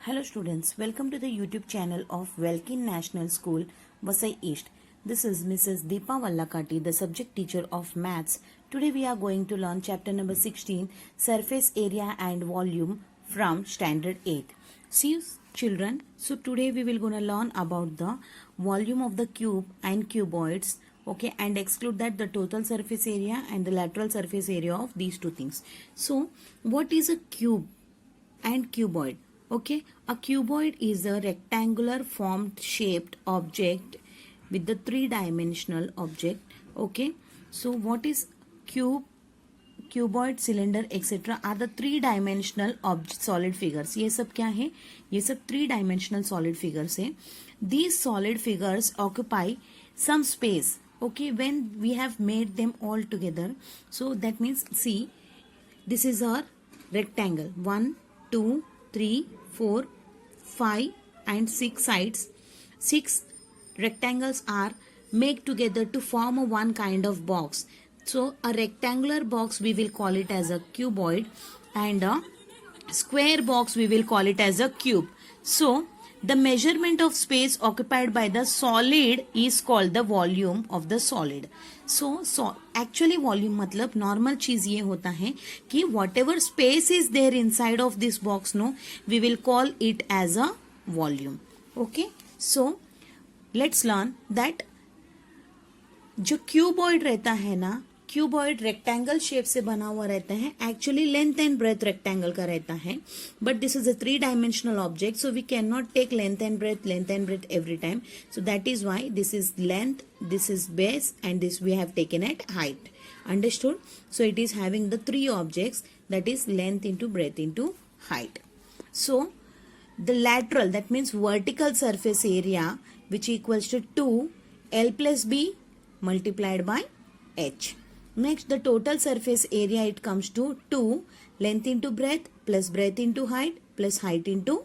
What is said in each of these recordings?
Hello students, welcome to the YouTube channel of Welkin National School, Vasai East. This is Mrs. Deepa Vallakati, the subject teacher of Maths. Today we are going to learn chapter number 16, Surface Area and Volume from Standard 8. See children, so today we will gonna learn about the volume of the cube and cuboids, okay, and exclude that the total surface area and the lateral surface area of these two things. So what is a cube and cuboid? Okay, a cuboid is a rectangular formed shaped object with the three-dimensional object. Okay, so what is cuboid, cylinder, etc. are the three-dimensional solid figures. ये सब क्या है? ये सब three-dimensional solid figures है. These solid figures occupy some space. Okay, when we have made them all together, so that means see, this is our rectangle. 1, 2, 3, 4, 5 and 6 sides. 6 rectangles are made together to form a one kind of box. So a rectangular box we will call it as a cuboid, and a square box we will call it as a cube. So the measurement of space occupied by the solid is called the volume of the solid. So actually volume मतलब normal चीज ये होता है कि whatever space is there inside of this box, no, we will call it as a volume. Okay, so let's learn that जो cuboid रहता है ना, क्यूबॉइड रेक्टेंगल शेप से बना हुआ रहता है. Actually length and breadth rectangle का रहता है, but this is a three dimensional object, so we can not take length and breadth every time. So that is why this is length, this is base, and this we have taken at height. Understood? So it is having the three objects, that is length into breadth into height. So the lateral, that means vertical surface area, which equals to 2L plus B multiplied by H. Next, the total surface area, it comes to 2 length into breadth plus breadth into height plus height into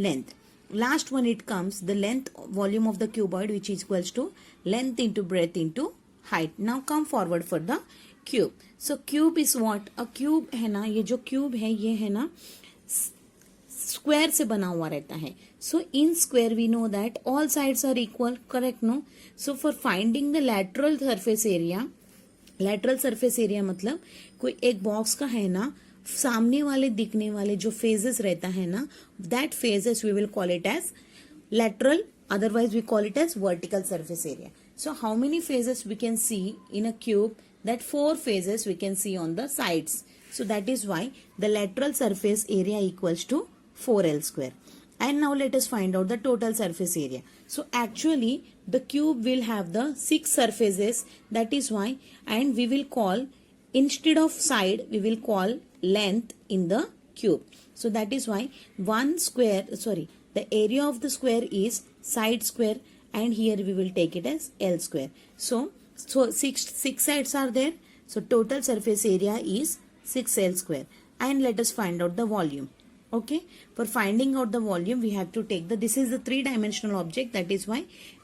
length. Last one, it comes the length volume of the cuboid, which is equals to length into breadth into height. Now come forward for the cube. So cube is what? A cube है ना, ये जो cube है ये है ना square से बना हुआ रहता है. So in square we know that all sides are equal, correct? No. So for finding the lateral surface area, lateral surface area मतलब कोई एक बॉक्स का है ना, सामने वाले दिखने वाले जो फेजेस रहता है ना, that faces we will call it as lateral, otherwise we call it as vertical surface area. So how many faces we can see in a cube? That 4 faces we can see on the sides. So that is why the lateral surface area equals to 4L square. And now let us find out the total surface area. So actually the cube will have the 6 surfaces, that is why, and we will call, instead of side we will call length in the cube. So that is why the area of the square is side square, and here we will take it as L square. So six sides are there, so total surface area is 6L square. And let us find out the volume. Okay, for finding out the volume we have to take this is the three-dimensional object, that is why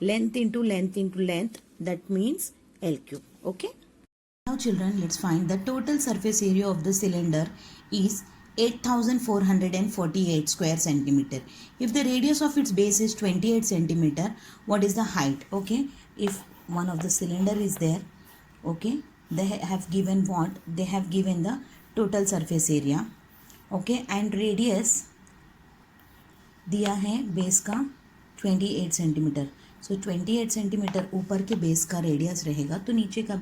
length into length into length, that means L cube. Okay, now children, let's find the total surface area of the cylinder is 8448 square centimeter. If the radius of its base is 28 centimeter, what is the height? Okay, if one of the cylinder is there, okay, they have given what? They have given the total surface area, okay, and radius दिया है base का 28 centimetre. सो 28 centimetre ऊपर के base का radius रहेगा, तो नीचे का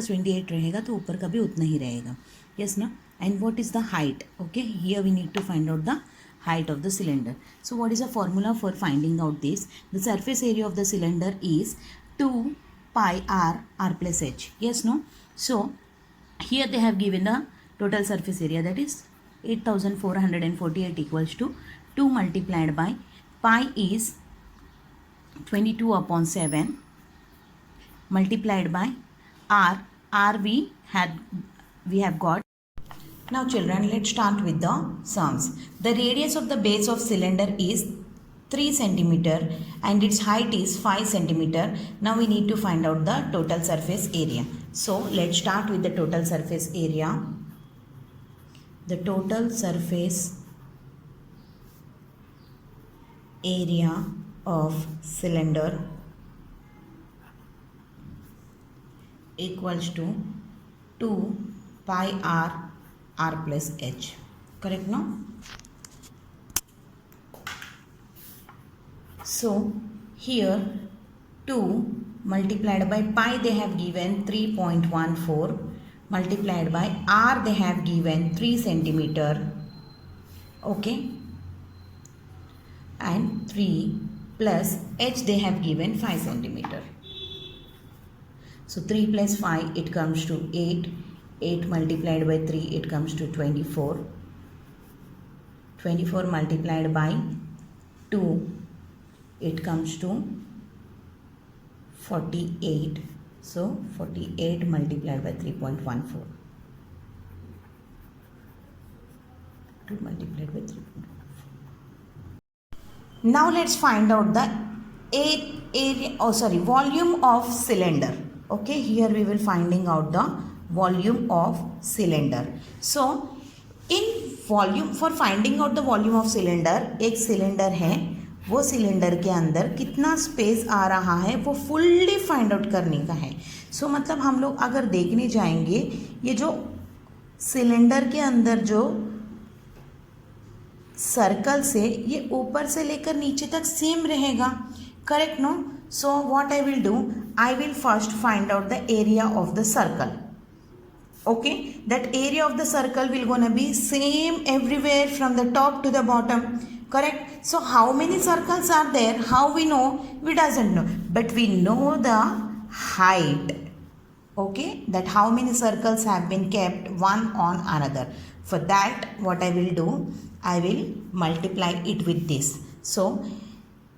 28 रहेगा, तो ऊपर का भी उतना ही रहेगा. यस ना? And what is the height? Okay, here we need to find out the height of the cylinder. So what is the formula for finding out this? The surface area of the cylinder is 2 pi r plus h. Yes, no? So here they have given the total surface area, that is 8448 equals to 2 multiplied by pi is 22 upon 7 multiplied by r we have got. Now children, let's start with the sums. The radius of the base of cylinder is 3 centimeter and its height is 5 centimeter. Now we need to find out the total surface area. So let's start with the total surface area. The total surface area of cylinder equals to 2 pi r plus h. Correct, no? So here 2 multiplied by pi they have given 3.14, multiplied by r they have given 3 centimeter, okay, and 3 plus h they have given 5 centimeter. So 3 plus 5 it comes to 8, 8 multiplied by 3 it comes to 24, 24 multiplied by 2 it comes to 48. So 48 multiplied by 3.14. 2 multiplied by 3.14. Now let's find out the volume of cylinder. Okay, here we will finding out the volume of cylinder. So in volume, for finding out the volume of cylinder, एक cylinder है, वो cylinder के अंदर कितना space आ रहा है वो fully find out करने का है. सो मतलब हम लोग अगर देखने जाएंगे, ये जो सिलेंडर के अंदर जो सर्कल से ये ऊपर से लेकर नीचे तक सेम रहेगा. Correct, no? So what I will do, I will first find out the area of the circle. Okay, that area of the circle will gonna be same everywhere from the top to the bottom. Correct? So how many circles are there? How we know? We doesn't know, but we know the height. Okay, that how many circles have been kept one on another. For that, what I will do, I will multiply it with this. So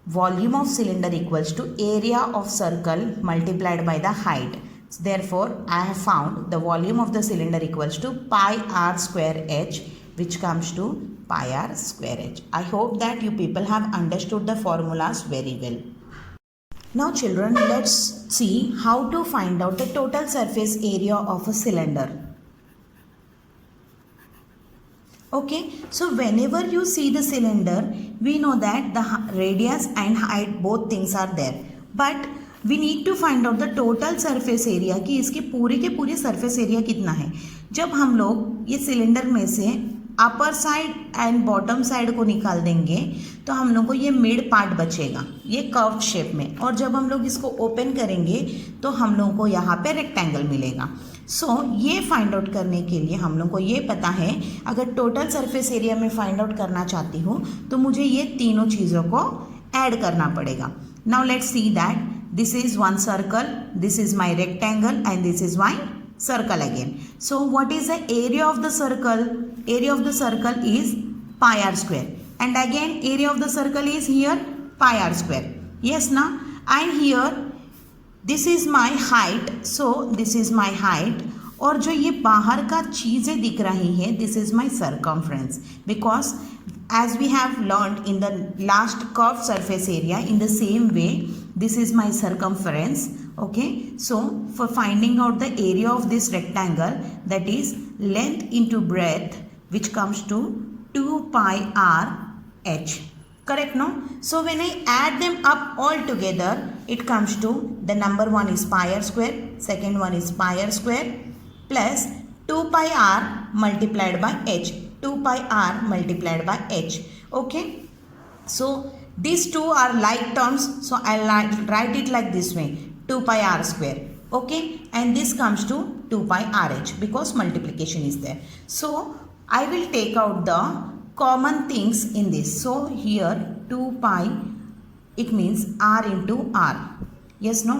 volume of cylinder equals to area of circle multiplied by the height. Therefore, I have found the volume of the cylinder equals to pi r square h, which comes to pi r square h. I hope that you people have understood the formulas very well. Now children, let's see how to find out the total surface area of a cylinder. Okay, so whenever you see the cylinder, we know that the radius and height both things are there. But we need to find out the total surface area कि इसके पूरे के पूरे surface area कितना है. जब हम लोग ये सिलेंडर में से upper side and bottom side को निकाल देंगे तो हम लोग को ये मिड पार्ट बचेगा, ये कर्व शेप में. और जब हम लोग इसको ओपन करेंगे तो हम लोग को यहाँ पे रेक्टेंगल मिलेगा. सो ये फाइंड आउट करने के लिए हम लोग को ये पता है, अगर टोटल सरफेस एरिया में फाइंड आउट करना चाहती हूँ तो मुझे ये तीनों चीज़ों को ऐड करना पड़ेगा. Now let's see that this is one circle, this is my rectangle, and this is my circle again. So what is the area of the circle? Area of the circle is pi r square, and again area of the circle is here pi r square. Yes na? And here this is my height, so this is my height. और जो ये बाहर का चीज़ें दिख रही हैं, this is my circumference, because as we have learned in the last curved surface area, in the same way this is my circumference. Okay, so for finding out the area of this rectangle, that is length into breadth, which comes to 2 pi r h. Correct, no? So when I add them up all together, it comes to the number one is pi r square, second one is pi r square, plus 2 pi r multiplied by h, 2 pi r multiplied by h. Okay, so these two are like terms, so I'll write it like this way, 2 pi r square. Okay, and this comes to 2 pi rh because multiplication is there. So I will take out the common things in this. So here 2 pi, it means r into r. Yes, no?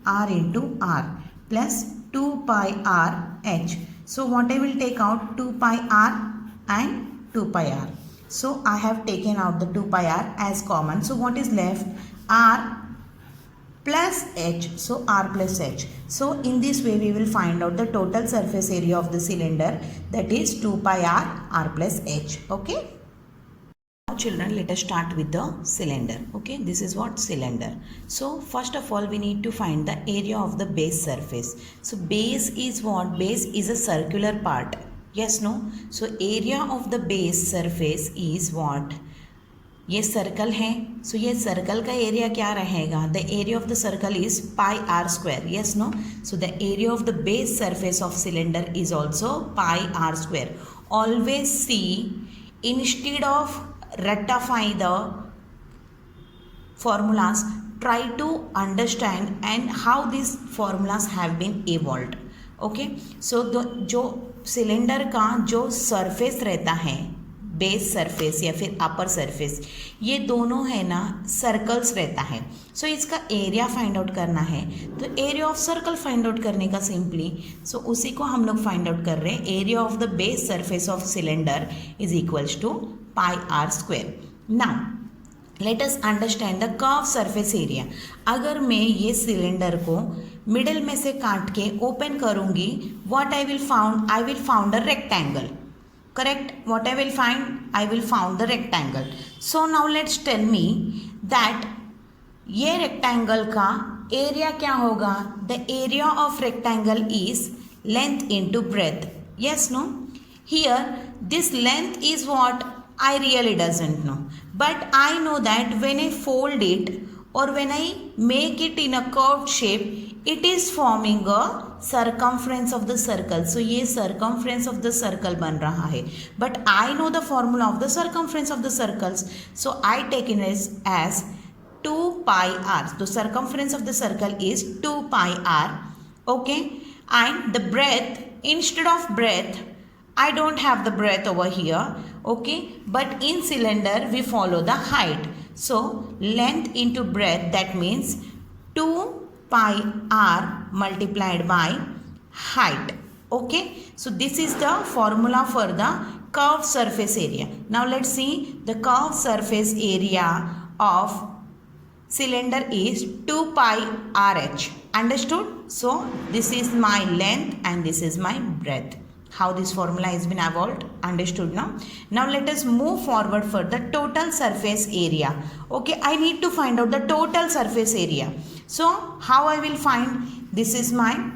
R into r plus 2 pi r h. So what I will take out, 2 pi r and 2 pi r. So I have taken out the 2 pi r as common. So what is left? R plus h. So r plus h. So in this way we will find out the total surface area of the cylinder, that is 2 pi r plus h. Okay. Now children, let us start with the cylinder. Okay, this is what cylinder. So first of all we need to find the area of the base surface. So base is what? Base is a circular part. Yes, no? So area of the base surface is what? ये circle है, so ये circle का एरिया क्या रहेगा? The area of the circle is pi r square, yes no? So the area of the base surface of cylinder is also pi r square. Always see, instead of rectify the formulas, try to understand and how these formulas have been evolved. Okay, so जो cylinder का जो surface रहता है, base surface या फिर upper surface, ये दोनों है ना सर्कल्स रहता है. सो इसका एरिया फाइंड आउट करना है, तो area of circle find out करने का सिंपली, सो उसी को हम लोग फाइंड आउट कर रहे हैं. Area of the base surface of cylinder is equals to pi r square. Now let us understand the curve surface area. अगर मैं ये सिलेंडर को मिडिल में से काट के ओपन करूंगी, what I will found a rectangle. Correct? What I will find? I will found the rectangle. So now let's tell me that ये rectangle का area क्या होगा? The area of rectangle is length into breadth. Yes, no? Here this length is what I really doesn't know. But I know that when I fold it or when I make it in a curved shape, it is forming a circumference of the circle. So ये circumference of the circle बन रहा है. But I know the formula of the circumference of the circles. So I take it as 2 pi r. The circumference of the circle is 2 pi r. Okay. And the breadth, instead of breadth, I don't have the breadth over here. Okay. But in cylinder we follow the height. So length into breadth, that means 2 pi r multiplied by height. Okay, so this is the formula for the curved surface area. Now let's see the curved surface area of cylinder is 2 pi rh. Understood? So this is my length and this is my breadth. How this formula has been evolved? Understood now? Now let us move forward for the total surface area. Okay, I need to find out the total surface area. So how I will find? This is my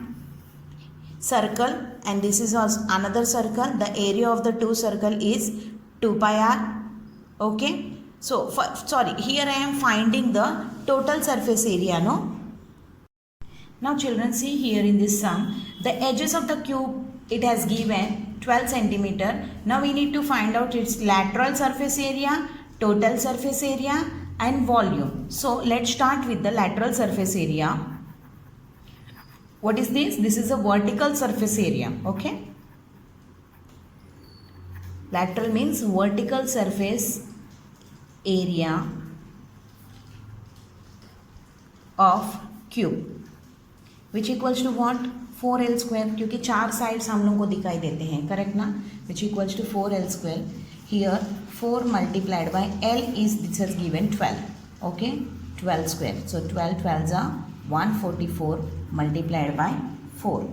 circle and this is also another circle. The area of the two circle is 2 pi r. Okay, so here I am finding the total surface area, no? Now children, see here in this sum, the edges of the cube, it has given 12 centimeter. Now we need to find out its lateral surface area, total surface area and volume. So let's start with the lateral surface area. What is this? This is a vertical surface area. Okay, lateral means vertical surface area of cube, which equals to what? 4l square, क्योंकि चार sides हम लोग को दिखाई देते हैं, correct ना? which equals to 4l square. Here 4 multiplied by l is, this has given 12. Okay, 12 square. So 12 12s are 144 multiplied by 4.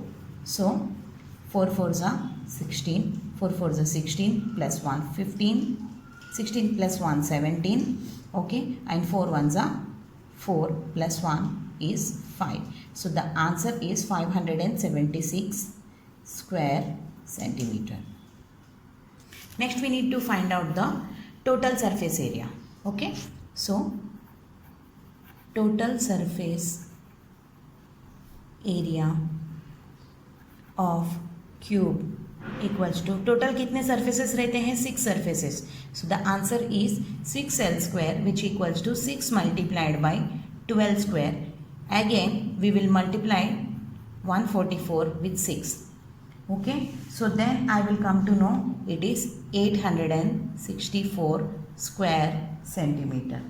So 4 4s are 16. 4 4s are 16 plus 1 15. 16 plus 1 17. Okay, and 4 1s are 4 plus 1 is 5. So the answer is 576 square centimeter. Next we need to find out the total surface area. Okay, so total surface area of cube equals to, total कितने surfaces रहते हैं? 6 surfaces. So the answer is 6l square, which equals to 6 multiplied by 12 square. Again we will multiply 144 with 6. Okay, so then I will come to know it is 864 square centimeter.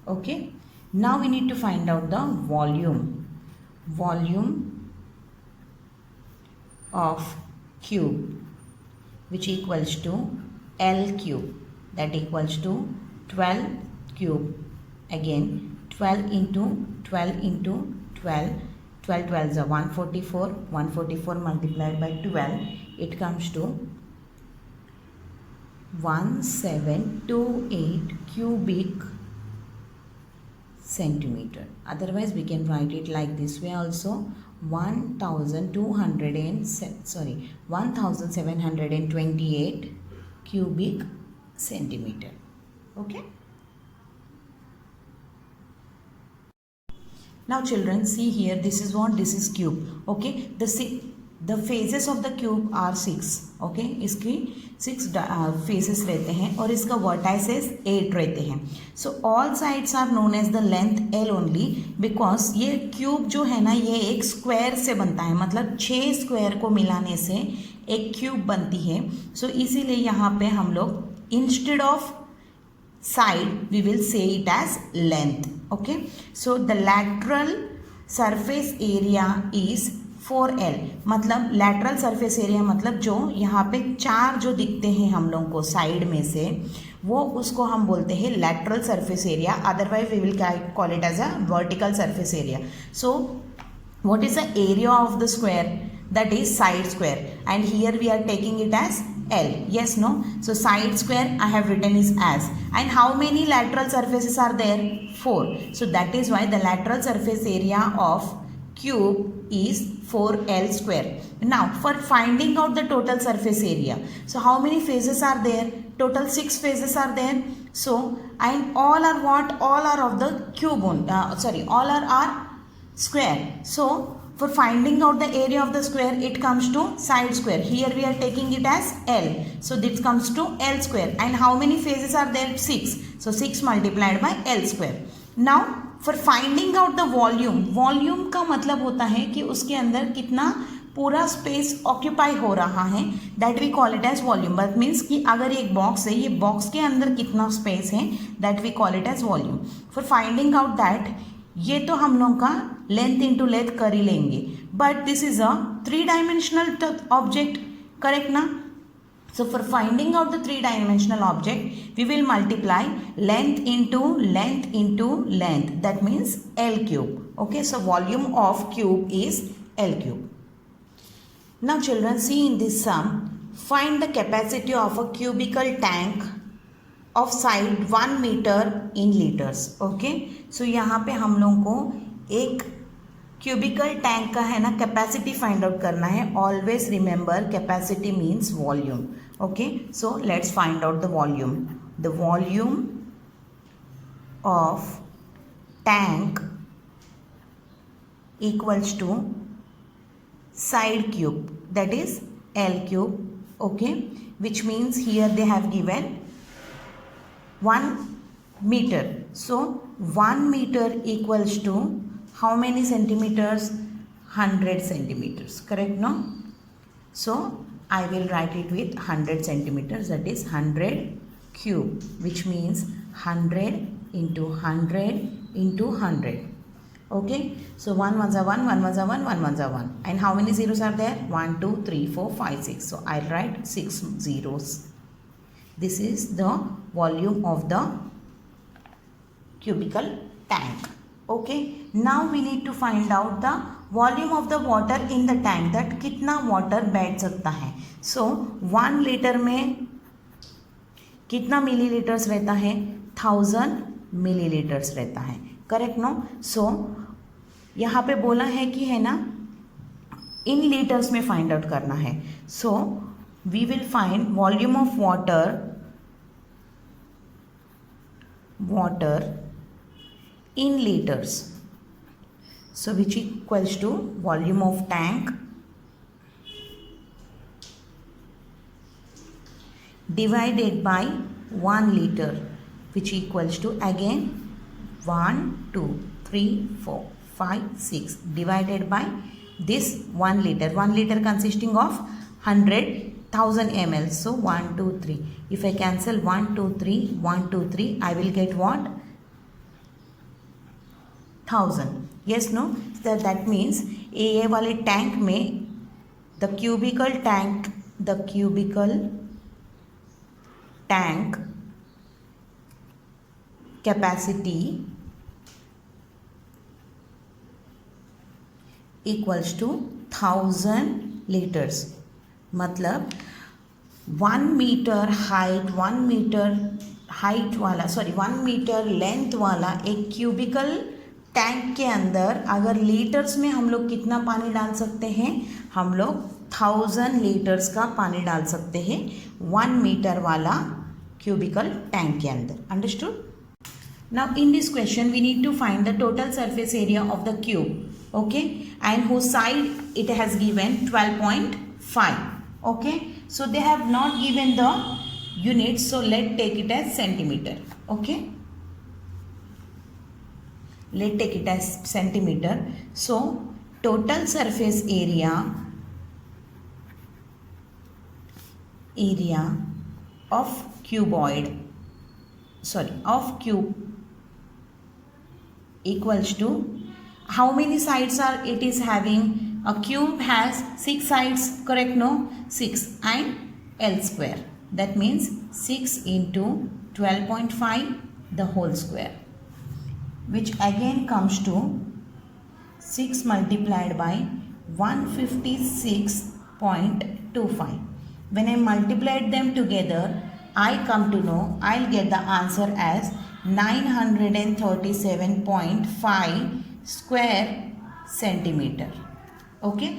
Okay, now we need to find out the volume of cube, which equals to L cube, that equals to 12 cube. Again 12 into 12 into 12, 12 12s are 144, 144 multiplied by 12, it comes to 1728 cubic centimeter. Otherwise we can write it like this way also, 1728 cubic centimeter. Okay. Now children, see here, this is what, this is cube. Okay, the phases of the cube are 6. Okay, इसकी 6 faces रहते हैं और इसका vertices 8 रहते हैं. So all sides are known as the length L only because ये cube जो है ना, ये एक square से बनता है, मतलब 6 square को मिलाने से एक cube बनती है. So इसीलिए यहाँ पे हम लोग instead of side we will say it as length. Okay, so the lateral surface area is 4L. मतलब lateral surface area मतलब जो यहाँ पे 4 जो दिखते हैं हम लोगों को साइड में से, वो उसको हम बोलते हैं lateral surface area. Otherwise we will call it as a vertical surface area. So what is the area of the square? That is side square, and here we are taking it as L. Yes, no? So side square I have written is as. And how many lateral surfaces are there? 4. So that is why the lateral surface area of cube is 4L square. Now for finding out the total surface area, so how many phases are there? Total 6 phases are there. So and all are what? All are of the cube all are square. So for finding out the area of the square, it comes to side square. Here we are taking it as L. So this comes to L square. And how many phases are there? 6. So 6 multiplied by L square. Now for finding out the volume, volume का मतलब होता है कि उसके अंदर कितना पूरा space occupy हो रहा है, that we call it as volume. But means कि अगर एक बॉक्स है, ये बॉक्स के अंदर कितना स्पेस है, that we call it as volume. For finding out that, ये तो हम लोग का लेंथ इंटू लेंथ कर ही लेंगे, but this is a 3-dimensional object, correct ना? So for finding out the 3-dimensional object, we will multiply length into length into length. That means L cube. Okay, so volume of cube is L cube. Now children, see in this sum, find the capacity of a cubical tank of side 1 meter in liters. Okay, so यहाँ पे हम लोगों को एक cubicle tank का है ना capacity find out करना है. Always remember capacity means volume. Okay, so let's find out the volume. The volume of tank equals to side cube, that is L cube. Okay, which means here they have given 1 meter. So 1 meter equals to how many centimeters? 100 centimeters, correct, no? So I will write it with 100 centimeters, that is 100 cube, which means 100 into 100 into 100. Okay, so 1 ones are 1, 1 ones are 1, 1 ones are 1. And how many zeros are there? 1, 2, 3, 4, 5, 6. So I'll write 6 zeros. This is the volume of the cubical tank. Okay, now we need to find out the volume of the water in the tank, that कितना water बैठ सकता है. So 1 liter में कितना millilitres रहता है? 1000 millilitres रहता है, करेक्ट, नो? सो यहाँ पे बोला है कि है ना इन लीटर्स में फाइंड आउट करना है. So we will find volume of water in liters, so which equals to volume of tank divided by 1 liter, which equals to again 1, 2, 3, 4, 5, 6 divided by this 1 liter. 1 liter consisting of 100,000 ml. So 1, 2, 3. If I cancel 1, 2, 3, 1, 2, 3, I will get what? 1000. Yes, no? That means ये वाले tank में the cubical tank capacity equals to 1000 liters. मतलब 1 meter length वाला एक cubicle tank के अंदर अगर litres में हम लोग कितना पानी डाल सकते हैं? हम लोग 1000 लीटर्स का पानी डाल सकते हैं 1 मीटर वाला क्यूबिकल टैंक के अंदर. Understood? Now in this question we need to find the total surface area of the cube, okay, and whose side it has given 12.5, okay. So they have not given the units, so let's take it as centimeter, okay. Let's take it as centimeter. So total surface area of cuboid, of cube equals to, how many sides are it is having? A cube has 6 sides, correct? No, 6, and L square, that means 6 into 12.5 the whole square, which again comes to 6 multiplied by 156.25. When I multiplied them together, I come to know I'll get the answer as 937.5 square centimeter, okay.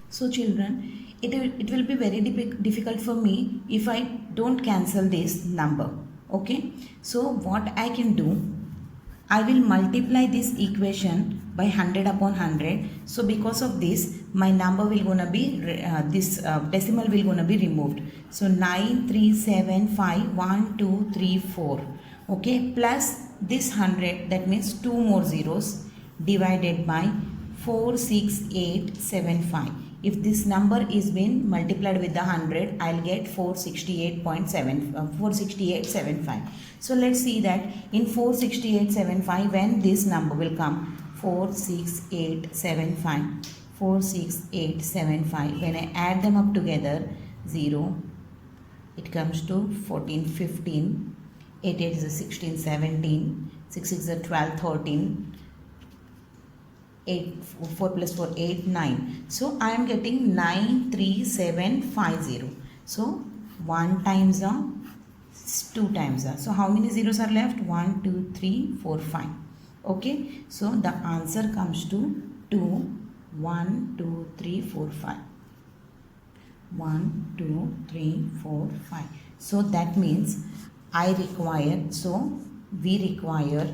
So children, it will be very difficult for me if I don't cancel this number, okay. So what I can do, I will multiply this equation by 100 upon 100. So because of this, my number will gonna be, this decimal will gonna be removed. So 9375124, okay, plus this 100, that means 2 more zeros, divided by 46875. If this number is been multiplied with the 100, I'll get 468.75. So let's see that in 46875, when this number will come, 46875, when I add them up together, 0, it comes to 14, 15, 8 8 is 16, 17, 6 6 is 12, 13, 8, 4 plus 4, 8, 9. So I am getting 93750. So 1 times 2 times. So how many zeros are left? 1, 2, 3, 4, 5. Okay. So the answer comes to 2, 1, 2, 3, 4, 5. 1, 2, 3, 4, 5. So that means we require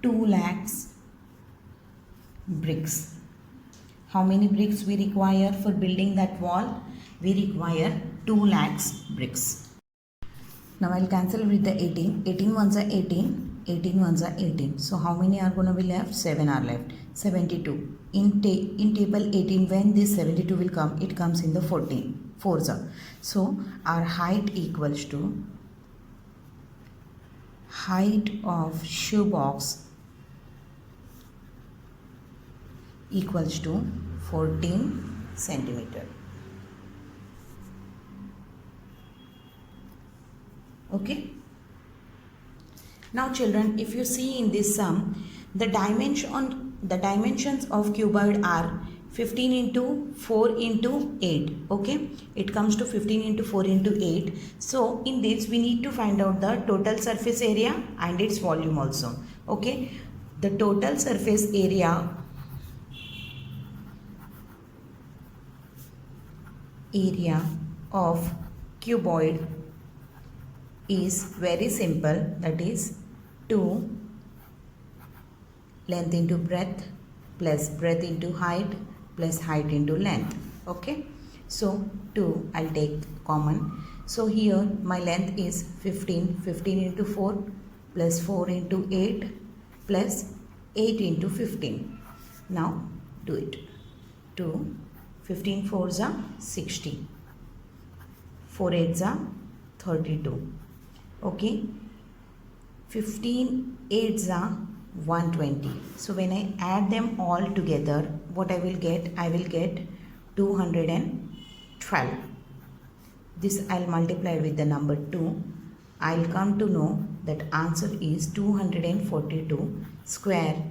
2 lakhs bricks. How many bricks we require for building that wall? We require 2 lakhs bricks. Now I'll cancel with the 18. 18 ones are 18. 18 ones are 18. So how many are going to be left? 7 are left. 72. In table 18, when this 72 will come, it comes in the 14. 4s are. So our height equals to height of shoebox equals to 14 centimeter. Okay. Now children, if you see in this sum, the dimensions of cuboid are 15 into 4 into 8. Okay, it comes to 15 into 4 into 8. So in this we need to find out the total surface area and its volume also. Okay, the total surface area of cuboid is very simple, that is 2 length into breadth plus breadth into height plus height into length. Okay, so 2 I'll take common. So here my length is 15. 15 into 4 plus 4 into 8 plus 8 into 15. Now do it. 2 15 4s are 60. 4 8s are 32. Okay, 15 8s are 120. So when I add them all together, what I will get? I will get 212. This I'll multiply with the number 2. I'll come to know that answer is 242 square.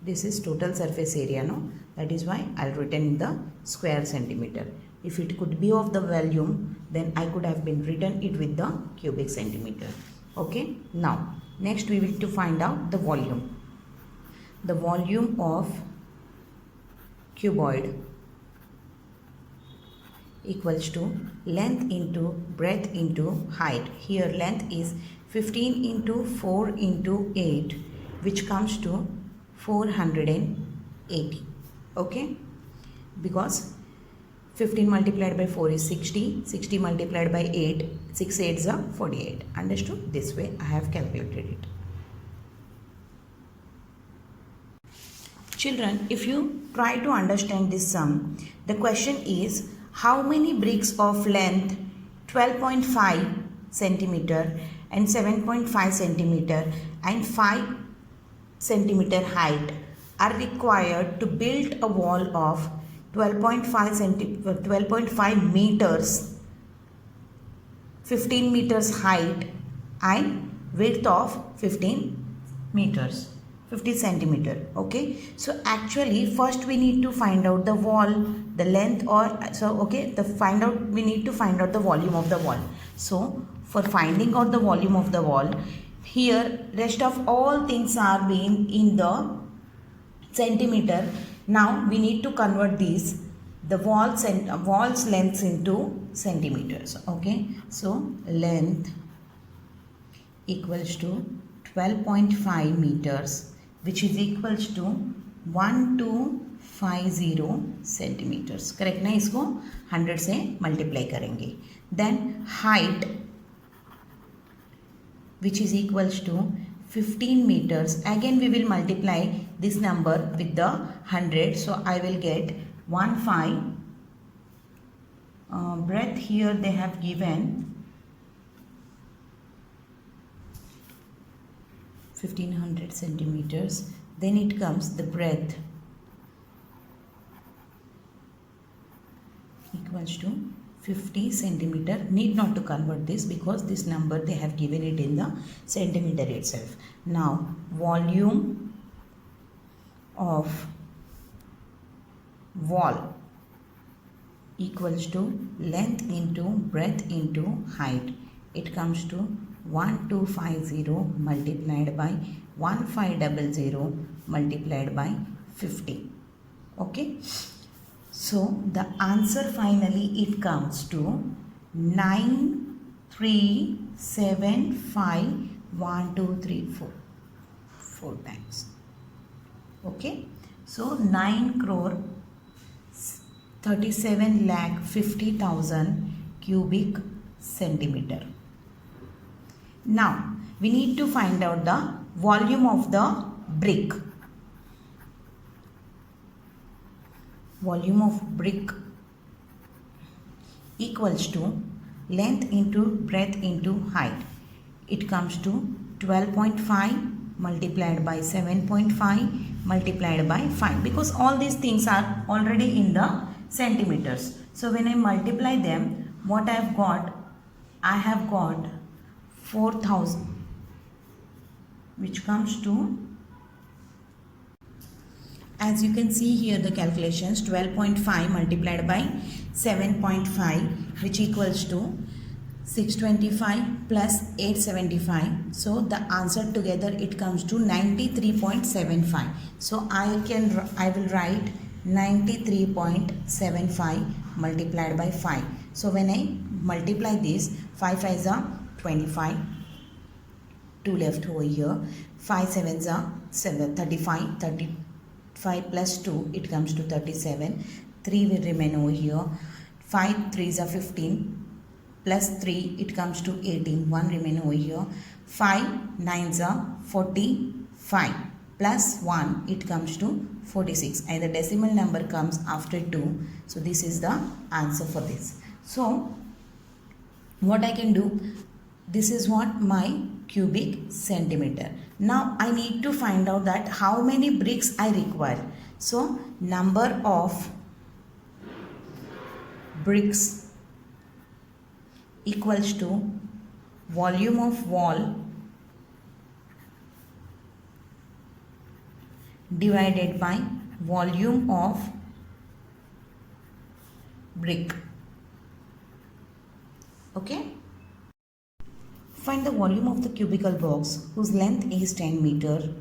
This is total surface area, no? That is why I'll written in the square centimeter. If it could be of the volume, then I could have been written it with the cubic centimeter. Okay, now next we will to find out the volume. The volume of cuboid equals to length into breadth into height. Here length is 15 into 4 into 8, which comes to 480. Okay, because 15 multiplied by 4 is 60, 60 multiplied by 8, 6 8s are 48. Understood? This way I have calculated it. Children, if you try to understand this sum, the question is how many bricks of length 12.5 centimeter and 7.5 centimeter and 5 centimeter height are required to build a wall of 12.5 meters, 15 meters height and width of 15 meters. 50 centimeter. Okay, so actually first we need to find out the wall, the length, or so okay, we need to find out the volume of the wall. So for finding out the volume of the wall, here rest of all things are being in the centimeter. Now we need to convert these, the walls lengths into centimeters. Okay, so length equals to 12.5 meters, which is equals to 1250 centimeters. Correct ना? इसको 100 से multiply करेंगे. Then height, which is equals to 15 meters. Again we will multiply this number with the 100. So I will get 15. Breadth here they have given 1500 centimeters. Then it comes the breadth equals to 50 centimeter. Need not to convert this because this number they have given it in the centimeter itself. Now volume of wall equals to length into breadth into height. It comes to 1250 multiplied by 1500 multiplied by 50. Okay, so the answer finally it comes to 9375 4 times. Okay, so 9 crore 37 lakh 50,000 cubic centimeter. Now we need to find out the volume of the brick. Volume of brick equals to length into breadth into height. It comes to 12.5 multiplied by 7.5 multiplied by 5, because all these things are already in the centimeters. So when I multiply them, what I have got 4000, which comes to, as you can see here the calculations, 12.5 multiplied by 7.5, which equals to 625 plus 875. So the answer together it comes to 93.75. So I will write 93.75 multiplied by 5. So when I multiply this, 5 5s are 25, 2 left over here, 5 7s are 35, 35 plus 2 it comes to 37, 3 will remain over here, 5 3s are 15 plus 3 it comes to 18, 1 remain over here, 5 9s are 45 plus 1 it comes to 46, and the decimal number comes after 2. So this is the answer for this. So what I can do, this is what my cubic centimeter. Now I need to find out that how many bricks I require. So number of bricks equals to volume of wall divided by volume of brick. Okay. Find the volume of the cubical box whose length is 10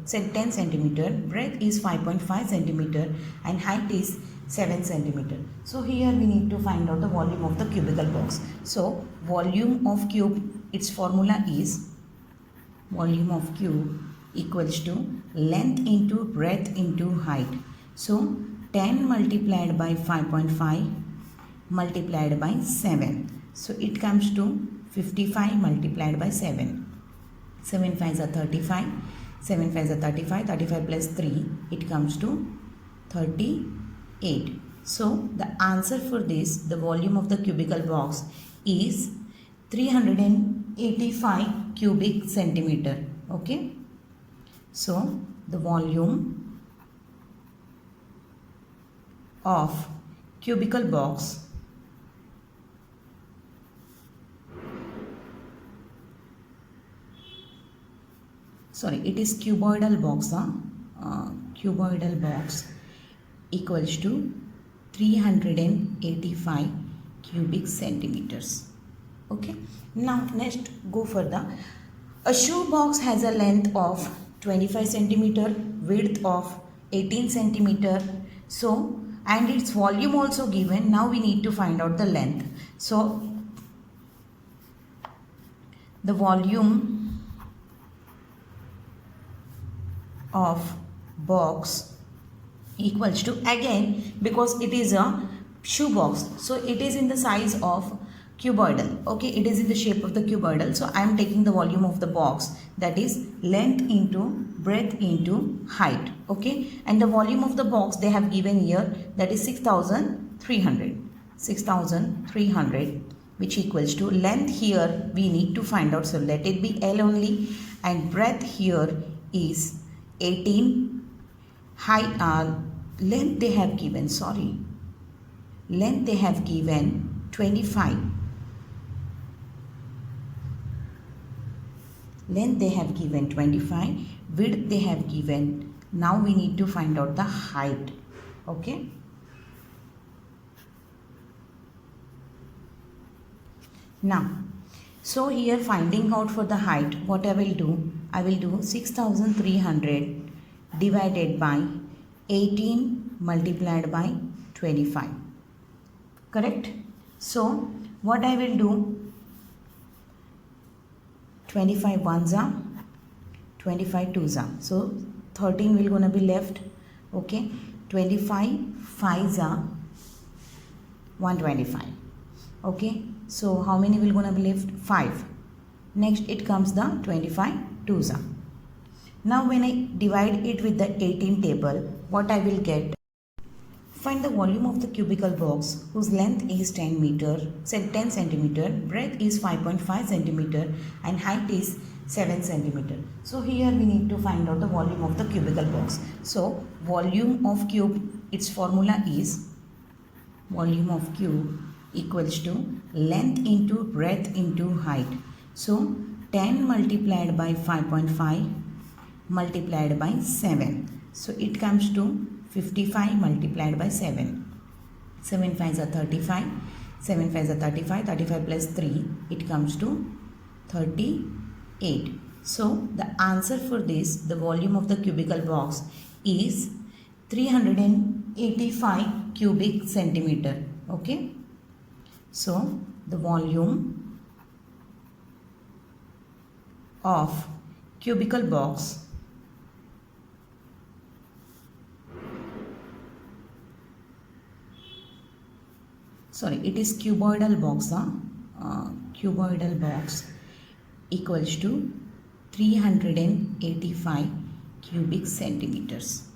centimeter, breadth is 5.5 centimeter and height is 7 centimeter. So here we need to find out the volume of the cubical box. So volume of cube, its formula is volume of cube equals to length into breadth into height. So 10 multiplied by 5.5 multiplied by 7. So it comes to 55 multiplied by 7. 7 5s are 35. 7 5s are 35. 35 plus 3, it comes to 38. So the answer for this, the volume of the cubical box is 385 cubic centimeter. Okay. So the volume of cubical box it is cuboidal box, cuboidal box equals to 385 cubic centimeters. Okay. Now next go further. A shoe box has a length of 25 centimeter, width of 18 centimeter. So and its volume also given. Now we need to find out the length. So the volume of box equals to, again because it is a shoe box, so it is in the size of cuboidal. Okay, it is in the shape of the cuboidal. So I am taking the volume of the box, that is length into breadth into height. Okay, and the volume of the box they have given here, that is 6,300, which equals to length here we need to find out. So let it be L only, and breadth here is 18. Height length they have given, length they have given 25. Length they have given 25, width they have given. Now we need to find out the height. Okay. Now, so here finding out for the height, what I will do 6,300 divided by 18 multiplied by 25. Correct? So what I will do, 25 ones are, 25 twos are. So 13 will gonna be left. Okay. 25 fives are 125. Okay. So how many will gonna be left? 5. Next it comes the 25 twos are. Now when I divide it with the 18 table, what I will get? Find the volume of the cubical box whose length is 10 centimeter, breadth is 5.5 centimeter and height is 7 centimeter. So here we need to find out the volume of the cubical box. So volume of cube, its formula is volume of cube equals to length into breadth into height. So 10 multiplied by 5.5 multiplied by 7. So it comes to 55 multiplied by 7. 7 5s are 35. 7 5s are 35. 35 plus 3, it comes to 38. So the answer for this, the volume of the cubical box is 385 cubic centimeter. Okay. So the volume of cubical box it is cuboidal box, cuboidal box equals to 385 cubic centimeters.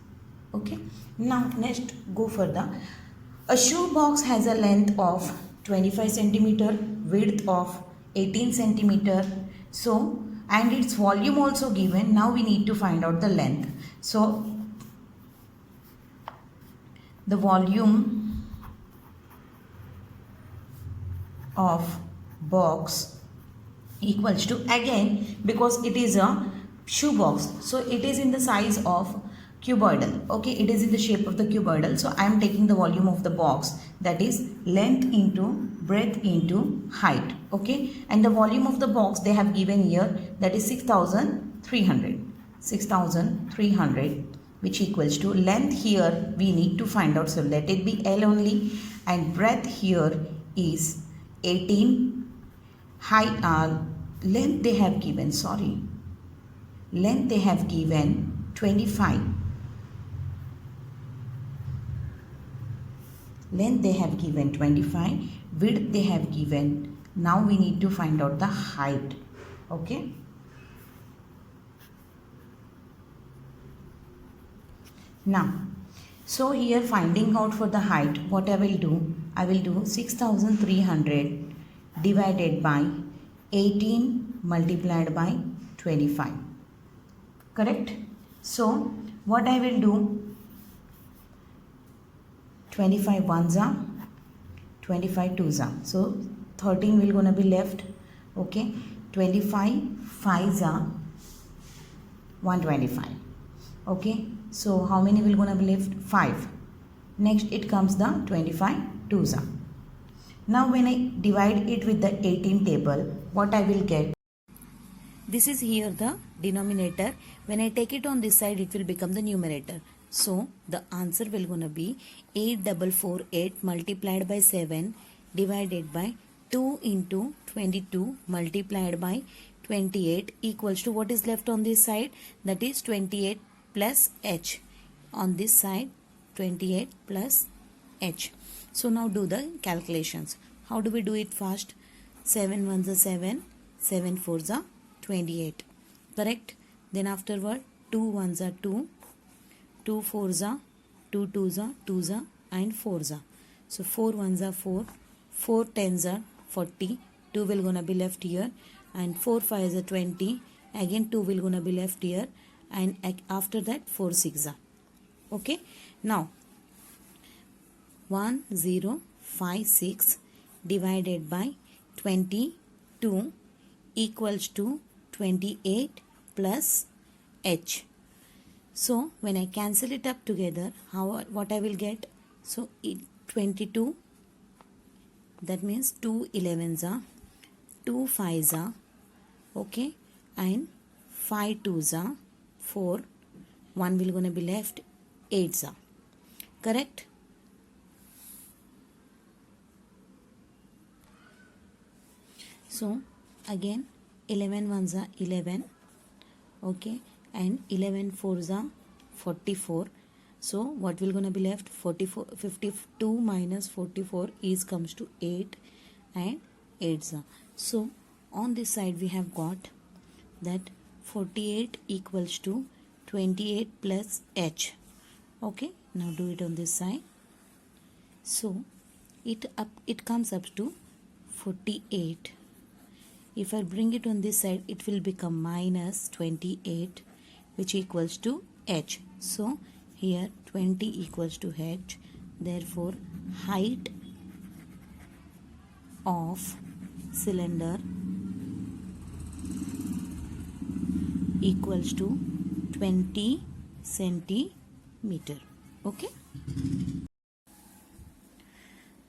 Okay. Now next go further. A shoe box has a length of 25 centimeter, width of 18 centimeter. So and its volume also given. Now we need to find out the length. So the volume of box equals to, again because it is a shoe box, so it is in the size of cuboidal. Okay, it is in the shape of the cuboidal. So I am taking the volume of the box, that is length into breadth into height. Okay, and the volume of the box they have given here, that is 6,300. which equals to length here we need to find out. So let it be L only, and breadth here is 18. Height length they have given, length they have given 25. Length they have given 25, width they have given. Now we need to find out the height. Okay. Now, so here finding out for the height, what I will do 6300 divided by 18 multiplied by 25. Correct? So, what I will do, 25 ones are, 25 twos are. So, 13 will gonna be left. Okay? 25 fives are 125. Okay? So, how many will gonna be left? 5. Next, it comes the 25 twos are. Now, when I divide it with the 18 table, what I will get? This is here the denominator. When I take it on this side, it will become the numerator. So, the answer will gonna be 8448 multiplied by 7 divided by 2 into 22 multiplied by 28 equals to what is left on this side? That is 28 plus h. On this side, 28 plus h. So, now do the calculations. How do we do it fast? 7 ones are 7, 7 fours are 28. Correct? Then afterward, 2 ones are 2, 2 fours are, 2 twos are, and 4s are. So 4 ones are 4, 4 tens are 40, 2 will gonna be left here, and 4 fives are 20, again 2 will gonna be left here, and after that 4 6 are. Okay. Now 1056 divided by 22 equals to 28 plus h. So when I cancel it up together, what I will get? So 22, that means 2 11s are, 2 5s are, okay, and 5 2s are, 4, 1 will gonna be left, 8s are. Correct? So again 11 ones are 11, okay, and 11 fours are 44. So what will gonna be left? 52 minus 44 is comes to 8, and 8s are. So on this side we have got that 48 equals to 28 plus h. Okay, now do it on this side. So it comes up to 48. If I bring it on this side, it will become minus 28, which equals to h. So here 20 equals to h. Therefore, height of cylinder equals to 20 centimeter. Okay.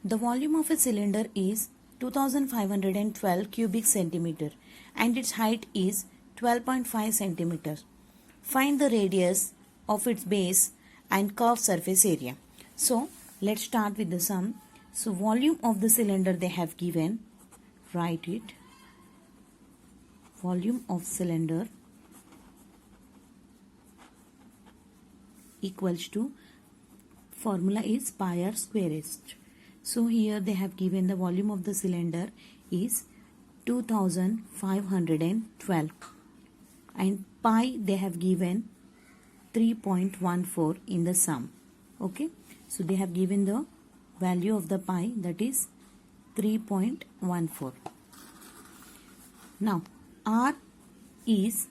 The volume of a cylinder is 2512 cubic centimeter and its height is 12.5 centimeters. Find the radius of its base and curved surface area. So let's start with the sum. So volume of the cylinder they have given. Write it. Volume of cylinder equals to, formula is pi r square h. So here they have given the volume of the cylinder is 2512 and pi they have given 3.14 in the sum. Okay, so they have given the value of the pi, that is 3.14. Now r is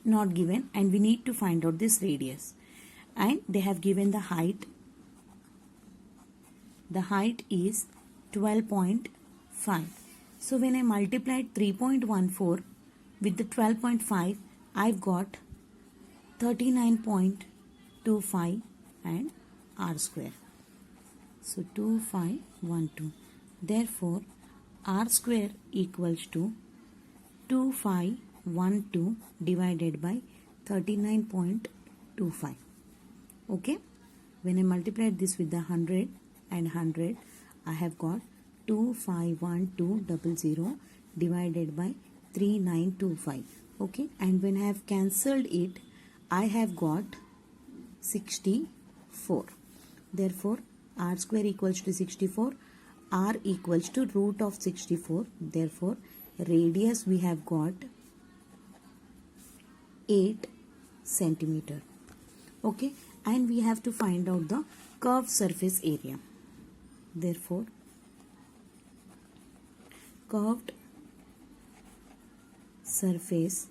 not given and we need to find out this radius, and they have given the height. The height is 12.5. So when I multiplied 3.14 with the 12.5, I've got 39.25 and r square. So 2512. Therefore, r square equals to 2512 divided by 39.25. Okay, when I multiplied this with the 100 and 100, I have got 251200 divided by 3925. Okay, and when I have cancelled it, I have got 64. Therefore, r square equals to 64, r equals to root of 64. Therefore, radius we have got 8 centimeter. Okay, and we have to find out the curved surface area. Therefore, curved surface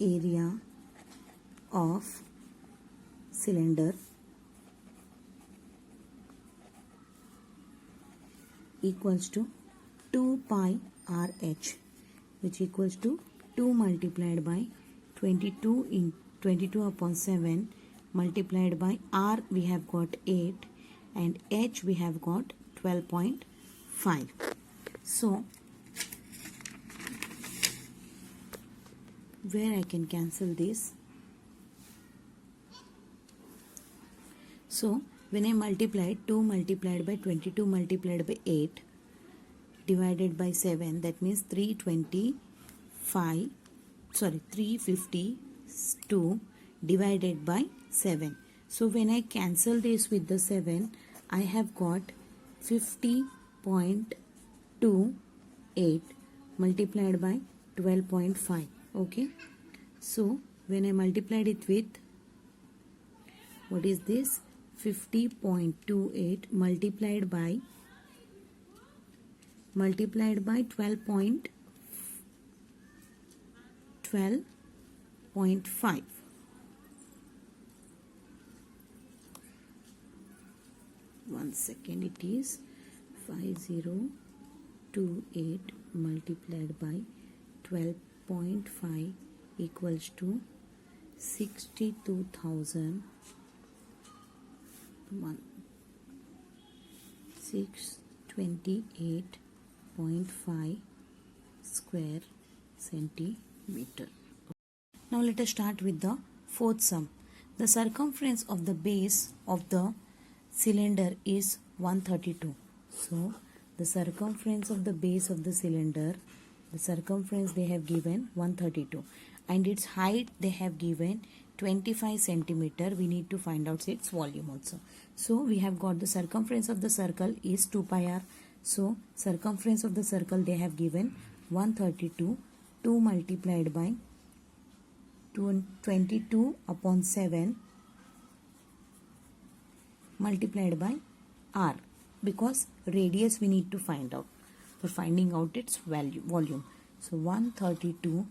area of cylinder equals to 2 pi RH, which equals to 2 multiplied by 22 upon 7 multiplied by R we have got 8 and H we have got 12.5. So where I can cancel this. So when I multiplied 2 multiplied by 22 multiplied by 8 divided by 7, that means 352 divided by 7. So when I cancel this with the 7, I have got 50.28 multiplied by 12.5. Okay, so when I multiplied it with, what is this, 50.28 multiplied by 12.5. One second, it is 5028 multiplied by 12.5 equals to 628.5 square centimeter. Now let us start with the fourth sum. The circumference of the base of the cylinder is 132. So the circumference of the base of the cylinder, the circumference they have given 132, and its height they have given 25 centimeter. We need to find out its volume also. So we have got the circumference of the circle is 2 pi r. So circumference of the circle they have given 132, 2 multiplied by 22 upon 7 multiplied by r, because radius we need to find out for finding out its volume. So 132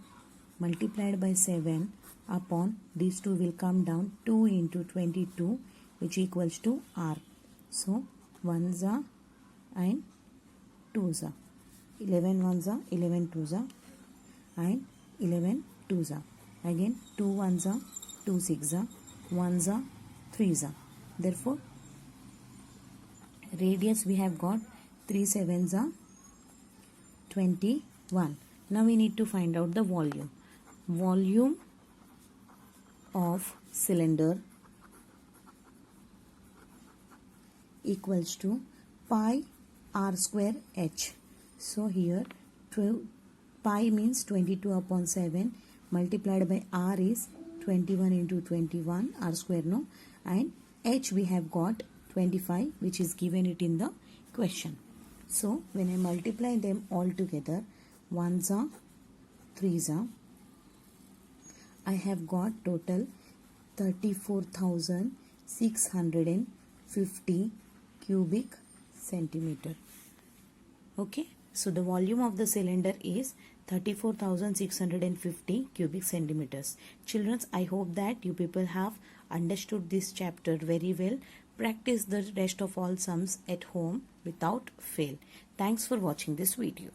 multiplied by 7 upon these two will come down, 2 into 22, which equals to r. So 1s are and 2s are, 11 1s are, 11 2s are, and 11 2s are. Again 2 1s are, 2 6s are, 1s are, 3s are. Therefore radius we have got 3 7s are 21. Now we need to find out the volume. Volume of cylinder equals to pi r square h. So here pi means 22 upon 7 multiplied by r is 21 into 21 r square, no, and h we have got 25, which is given it in the question. So when I multiply them all together, 1s are, 3s are, I have got total 34,650 cubic centimeter. Okay, so the volume of the cylinder is 34,650 cubic centimeters. Children, I hope that you people have understood this chapter very well. Practice the rest of all sums at home without fail. Thanks for watching this video.